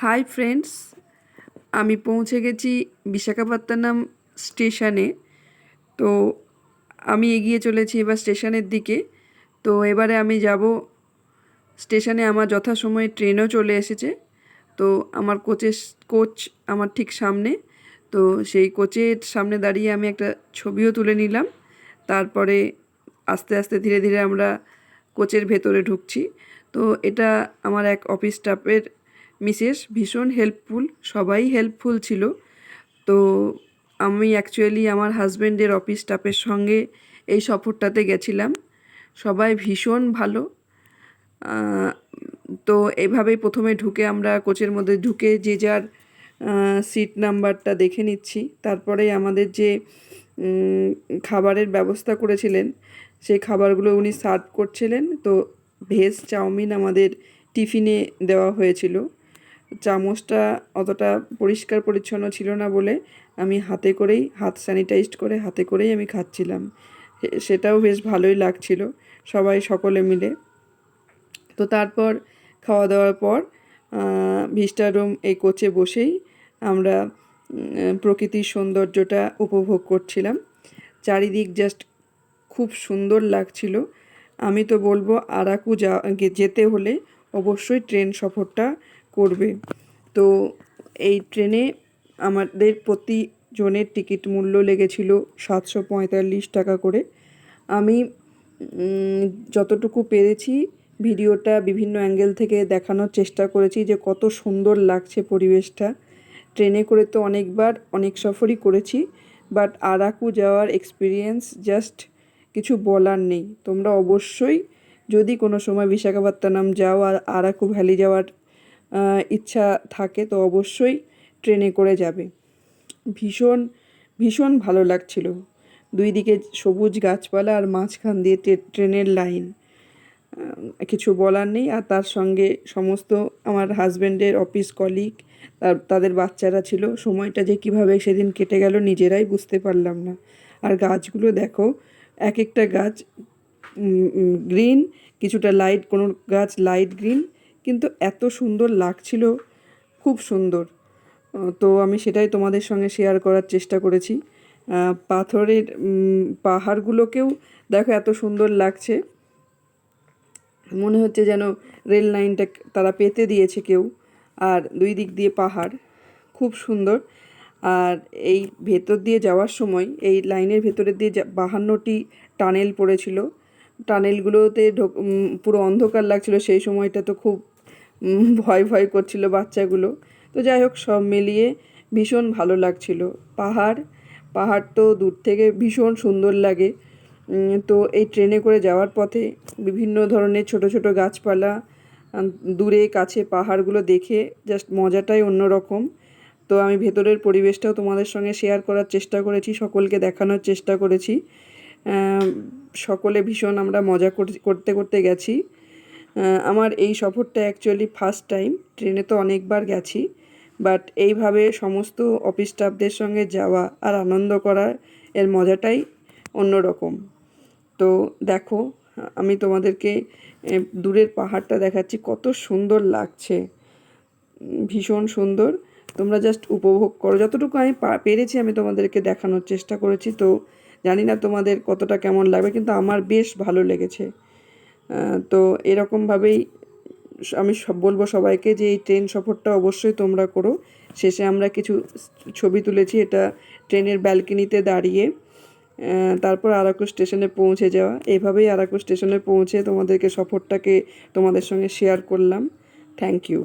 Hi friends, আমি পৌঁছে গেছি বিশাখাপত্তনম স্টেশনে। তো আমি এগিয়ে চলেছি এবার স্টেশনের দিকে। তো এবারে আমি যাব স্টেশনে। আমার যথাসময়ে ট্রেনও চলে এসেছে। তো আমার কোচ আমার ঠিক সামনে। তো সেই কোচের সামনে দাঁড়িয়ে আমি একটা ছবিও তুলে নিলাম। তারপরে আস্তে আস্তে ধীরে ধীরে আমরা কোচের ভেতরে ঢুকছি। তো এটা আমার এক অফিস স্টাফের মিসেস, ভীষণ হেল্পফুল, সবাই হেল্পফুল ছিল। তো আমি অ্যাকচুয়ালি আমার হাজব্যান্ডের অফিস স্টাফের সঙ্গে এই সফরটাতে গেছিলাম। সবাই ভীষণ ভালো। তো এইভাবেই প্রথমে ঢুকে আমরা কোচের মধ্যে ঢুকে যে যার সিট নাম্বারটা দেখে নিচ্ছি। তারপরে আমাদের যে খাবারের ব্যবস্থা করেছিলেন সেই খাবারগুলো উনি সার্ভ করছিলেন। তো ভেজ চাউমিন আমাদের টিফিনে দেওয়া হয়েছিল। চামচটা অতটা পরিষ্কার পরিচ্ছন্ন ছিল না বলে আমি হাত স্যানিটাইজড করে হাতে করেই আমি খাচ্ছিলাম। সেটাও বেশ ভালোই লাগছিল, সবাই সকলে মিলে। তো তারপর খাওয়া দাওয়ার পর ভিস্টা রুম এই কোচে বসেই আমরা প্রকৃতির সৌন্দর্যটা উপভোগ করছিলাম। চারিদিক জাস্ট খুব সুন্দর লাগছিল। আমি তো বলবো আরাকু যেতে হলে অবশ্যই ট্রেন সফরটা করবে। তো এই ট্রেনে আমাদের প্রতিজনের টিকিট মূল্য লেগেছিল 745 টাকা করে। আমি যতটুকু পেরেছি ভিডিওটা বিভিন্ন অ্যাঙ্গেল থেকে দেখানোর চেষ্টা করেছি যে কত সুন্দর লাগছে পরিবেশটা। ট্রেনে করে তো অনেক সফরই করেছি, বাট আরাকু যাওয়ার এক্সপিরিয়েন্স জাস্ট কিছু বলার নেই। তোমরা অবশ্যই যদি কোনো সময় বিশাখাপত্তনম যাও আর আরাকু ভ্যালি যাওয়ার ইচ্ছা থাকে তো অবশ্যই ট্রেনে করে যাবে। ভীষণ ভীষণ ভালো লাগছিল। দুই দিকে সবুজ গাছপালা আর মাঝখান দিয়ে ট্রেনের লাইন, কিছু বলার নেই। আর তার সঙ্গে সমস্ত আমার হাজব্যান্ডের অফিস কলিগ, তাদের বাচ্চারা ছিল। সময়টা যে কীভাবে সেদিন কেটে গেল নিজেরাই বুঝতে পারলাম না। আর গাছগুলো দেখো, এক একটা গাছ গ্রিন, কিছুটা লাইট, কোনো গাছ লাইট গ্রিন, কিন্তু এত সুন্দর লাগছিল, খুব সুন্দর। তো আমি সেটাই তোমাদের সঙ্গে শেয়ার করার চেষ্টা করেছি। পাথরের পাহাড়গুলোকেও দেখো এত সুন্দর লাগছে, মনে হচ্ছে যেন রেল লাইনটা তারা পেতে দিয়েছে কেউ। আর দুই দিক দিয়ে পাহাড়, খুব সুন্দর। আর এই ভেতর দিয়ে যাওয়ার সময় এই লাইনের ভেতরে দিয়ে 52টি টানেল পড়েছিল। টানেলগুলোতে পুরো অন্ধকার লাগছিল। সেই সময়টা তো খুব ভয় ভয় করছিল বাচ্চাগুলো। তো যাই হোক, সব মিলিয়ে ভীষণ ভালো লাগছিল। পাহাড় তো দূর থেকে ভীষণ সুন্দর লাগে। তো এই ট্রেনে করে যাওয়ার পথে বিভিন্ন ধরনের ছোট ছোট গাছপালা, দূরে কাছে পাহাড়গুলো দেখে জাস্ট মজাটাই অন্যরকম। তো আমি ভেতরের পরিবেশটাও তোমাদের সঙ্গে শেয়ার করার চেষ্টা করেছি, সকলকে দেখানোর চেষ্টা করেছি। সকলে ভীষণ আমরা মজা করতে করতে গেছি। আমার এই সফরটা অ্যাকচুয়ালি ফার্স্ট টাইম। ট্রেনে তো অনেকবার গেছি, বাট এইভাবে সমস্ত অফিস স্টাফদের সঙ্গে যাওয়া আর আনন্দ করা, এর মজাটাই অন্যরকম। তো দেখো, আমি তোমাদেরকে দূরের পাহাড়টা দেখাচ্ছি, কত সুন্দর লাগছে, ভীষণ সুন্দর। তোমরা জাস্ট উপভোগ করো। যতটুকু আমি পেরেছি আমি তোমাদেরকে দেখানোর চেষ্টা করেছি। তো জানি না তোমাদের কতটা কেমন লাগবে, কিন্তু আমার বেশ ভালো লেগেছে। তো এরকমভাবেই আমি বলবো সবাইকে যে এই ট্রেন সফরটা অবশ্যই তোমরা করো। শেষে আমরা কিছু ছবি তুলেছি, এটা ট্রেনের ব্যালকনিতে দাঁড়িয়ে। তারপর আরাকু স্টেশনে পৌঁছে যাওয়া। এইভাবেই আরাকু স্টেশনে পৌঁছে তোমাদেরকে সফরটাকে তোমাদের সঙ্গে শেয়ার করলাম। Thank you.